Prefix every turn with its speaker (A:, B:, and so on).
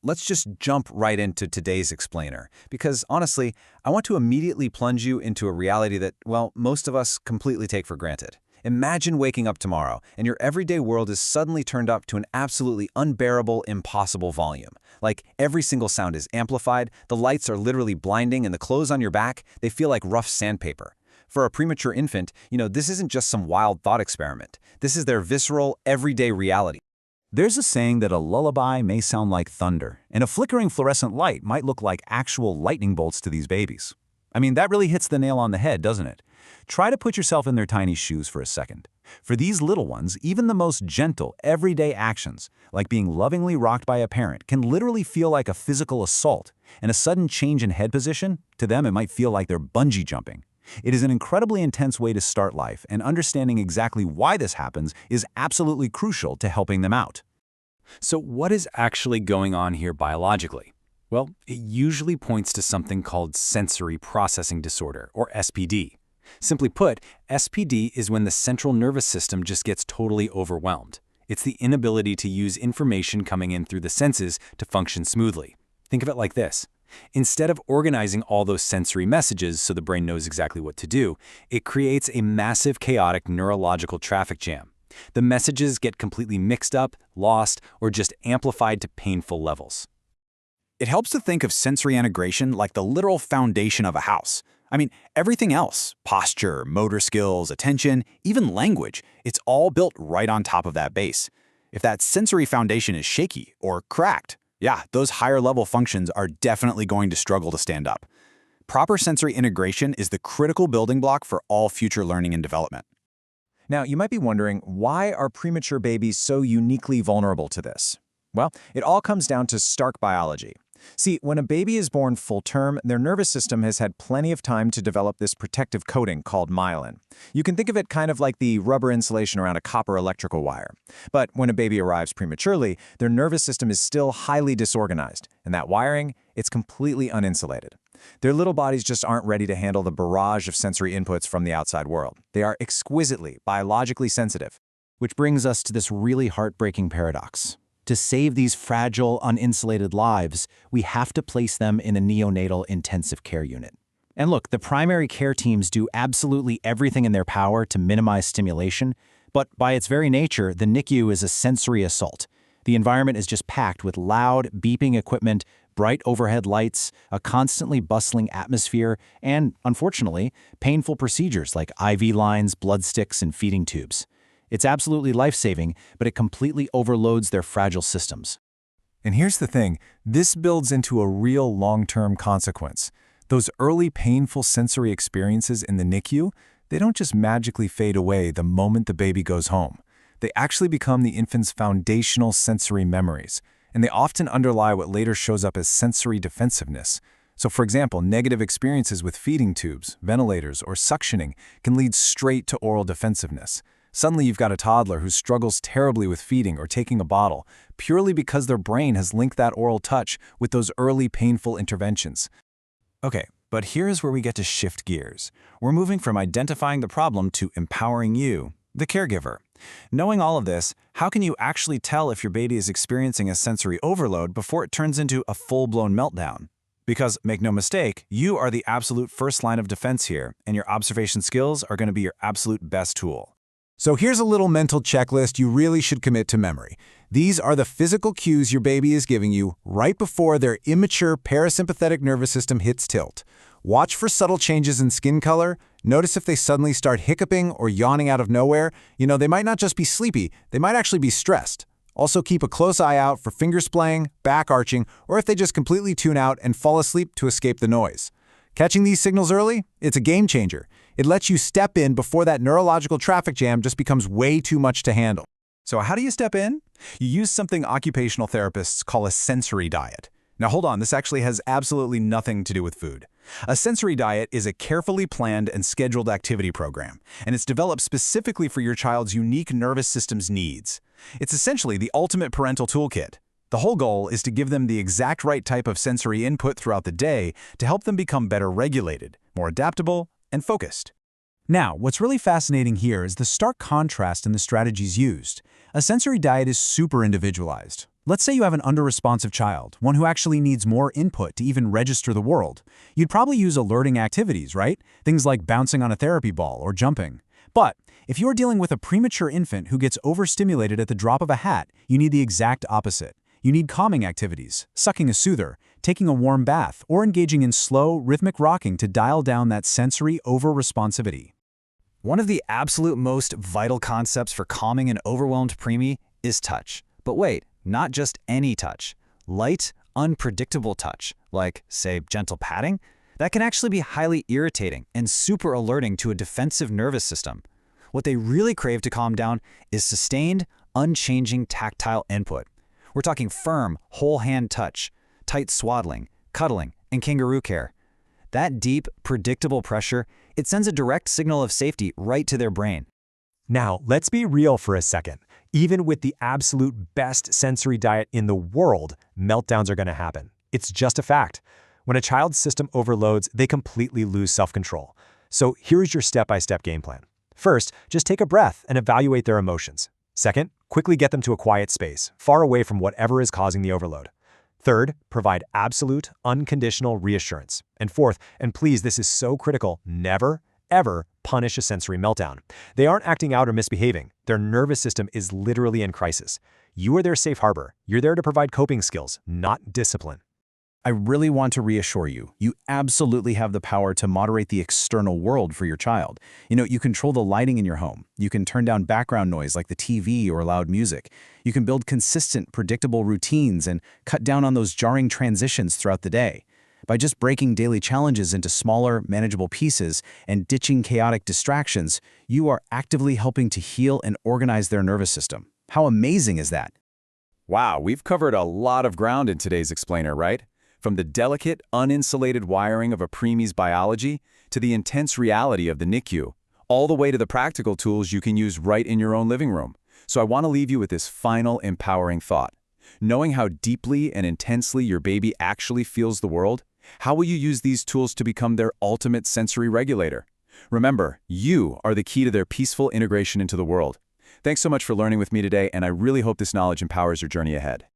A: let's just jump right into today's explainer, because honestly, I want to immediately plunge you into a reality that, well, most of us completely take for granted. Imagine waking up tomorrow and your everyday world is suddenly turned up to an absolutely unbearable, impossible volume. Like every single sound is amplified, the lights are literally blinding, and the clothes on your back, they feel like rough sandpaper. For a premature infant, this isn't just some wild thought experiment. This is their visceral, everyday reality.
B: There's a saying that a lullaby may sound like thunder, and a flickering fluorescent light might look like actual lightning bolts to these babies. I mean, that really hits the nail on the head, doesn't it? Try to put yourself in their tiny shoes for a second. For these little ones, even the most gentle, everyday actions, like being lovingly rocked by a parent, can literally feel like a physical assault, and a sudden change in head position, to them it might feel like they're bungee jumping. It is an incredibly intense way to start life, and understanding exactly why this happens is absolutely crucial to helping them out.
C: So what is actually going on here biologically? Well, it usually points to something called sensory processing disorder, or SPD. Simply put, SPD is when the central nervous system just gets totally overwhelmed. It's the inability to use information coming in through the senses to function smoothly. Think of it like this. Instead of organizing all those sensory messages so the brain knows exactly what to do, it creates a massive chaotic neurological traffic jam. The messages get completely mixed up, lost, or just amplified to painful levels.
B: It helps to think of sensory integration like the literal foundation of a house. I mean, everything else, posture, motor skills, attention, even language, it's all built right on top of that base. If that sensory foundation is shaky or cracked, yeah, those higher-level functions are definitely going to struggle to stand up. Proper sensory integration is the critical building block for all future learning and development.
A: Now, you might be wondering, why are premature babies so uniquely vulnerable to this? Well, it all comes down to stark biology. See, when a baby is born full term, their nervous system has had plenty of time to develop this protective coating called myelin. You can think of it kind of like the rubber insulation around a copper electrical wire. But when a baby arrives prematurely, their nervous system is still highly disorganized, and that wiring, it's completely uninsulated. Their little bodies just aren't ready to handle the barrage of sensory inputs from the outside world. They are exquisitely, biologically sensitive. Which brings us to this really heartbreaking paradox. To save these fragile, uninsulated lives, we have to place them in a neonatal intensive care unit. And look, the primary care teams do absolutely everything in their power to minimize stimulation, but by its very nature, the NICU is a sensory assault. The environment is just packed with loud, beeping equipment, bright overhead lights, a constantly bustling atmosphere, and, unfortunately, painful procedures like IV lines, blood sticks, and feeding tubes. It's absolutely life-saving, but it completely overloads their fragile systems.
D: And here's the thing, this builds into a real long-term consequence. Those early painful sensory experiences in the NICU, they don't just magically fade away the moment the baby goes home. They actually become the infant's foundational sensory memories, and they often underlie what later shows up as sensory defensiveness. So for example, negative experiences with feeding tubes, ventilators, or suctioning can lead straight to oral defensiveness. Suddenly you've got a toddler who struggles terribly with feeding or taking a bottle, purely because their brain has linked that oral touch with those early painful interventions. Okay, but here's where we get to shift gears. We're moving from identifying the problem to empowering you, the caregiver. Knowing all of this, how can you actually tell if your baby is experiencing a sensory overload before it turns into a full-blown meltdown? Because, make no mistake, you are the absolute first line of defense here, and your observation skills are going to be your absolute best tool. So here's a little mental checklist you really should commit to memory. These are the physical cues your baby is giving you right before their immature parasympathetic nervous system hits tilt. Watch for subtle changes in skin color. Notice if they suddenly start hiccuping or yawning out of nowhere. They might not just be sleepy, they might actually be stressed. Also keep a close eye out for finger splaying, back arching, or if they just completely tune out and fall asleep to escape the noise. Catching these signals early? It's a game changer. It lets you step in before that neurological traffic jam just becomes way too much to handle.
A: So how do you step in? You use something occupational therapists call a sensory diet. Now hold on, this actually has absolutely nothing to do with food. A sensory diet is a carefully planned and scheduled activity program, and it's developed specifically for your child's unique nervous system's needs. It's essentially the ultimate parental toolkit. The whole goal is to give them the exact right type of sensory input throughout the day to help them become better regulated, more adaptable, and focused.
D: Now, what's really fascinating here is the stark contrast in the strategies used. A sensory diet is super individualized.
B: Let's say you have an under-responsive child, one who actually needs more input to even register the world. You'd probably use alerting activities, right? Things like bouncing on a therapy ball or jumping. But if you're dealing with a premature infant who gets overstimulated at the drop of a hat, you need the exact opposite. You need calming activities, sucking a soother, taking a warm bath, or engaging in slow, rhythmic rocking to dial down that sensory over-responsivity.
E: One of the absolute most vital concepts for calming an overwhelmed preemie is touch. But wait, not just any touch. Light, unpredictable touch, like, say, gentle patting, that can actually be highly irritating and super alerting to a defensive nervous system. What they really crave to calm down is sustained, unchanging tactile input. We're talking firm, whole-hand touch, tight swaddling, cuddling, and kangaroo care. That deep, predictable pressure, it sends a direct signal of safety right to their brain.
F: Now, let's be real for a second. Even with the absolute best sensory diet in the world, meltdowns are going to happen. It's just a fact. When a child's system overloads, they completely lose self-control. So here's your step-by-step game plan. First, just take a breath and evaluate their emotions. Second, quickly get them to a quiet space, far away from whatever is causing the overload. Third, provide absolute, unconditional reassurance. And fourth, and please, this is so critical, never, ever punish a sensory meltdown. They aren't acting out or misbehaving. Their nervous system is literally in crisis. You are their safe harbor. You're there to provide coping skills, not discipline.
G: I really want to reassure you, you absolutely have the power to moderate the external world for your child. You control the lighting in your home. You can turn down background noise like the TV or loud music. You can build consistent, predictable routines and cut down on those jarring transitions throughout the day. By just breaking daily challenges into smaller, manageable pieces and ditching chaotic distractions, you are actively helping to heal and organize their nervous system. How amazing is that?
B: Wow, we've covered a lot of ground in today's explainer, right? From the delicate, uninsulated wiring of a preemie's biology to the intense reality of the NICU, all the way to the practical tools you can use right in your own living room. So I want to leave you with this final empowering thought. Knowing how deeply and intensely your baby actually feels the world, how will you use these tools to become their ultimate sensory regulator? Remember, you are the key to their peaceful integration into the world. Thanks so much for learning with me today, and I really hope this knowledge empowers your journey ahead.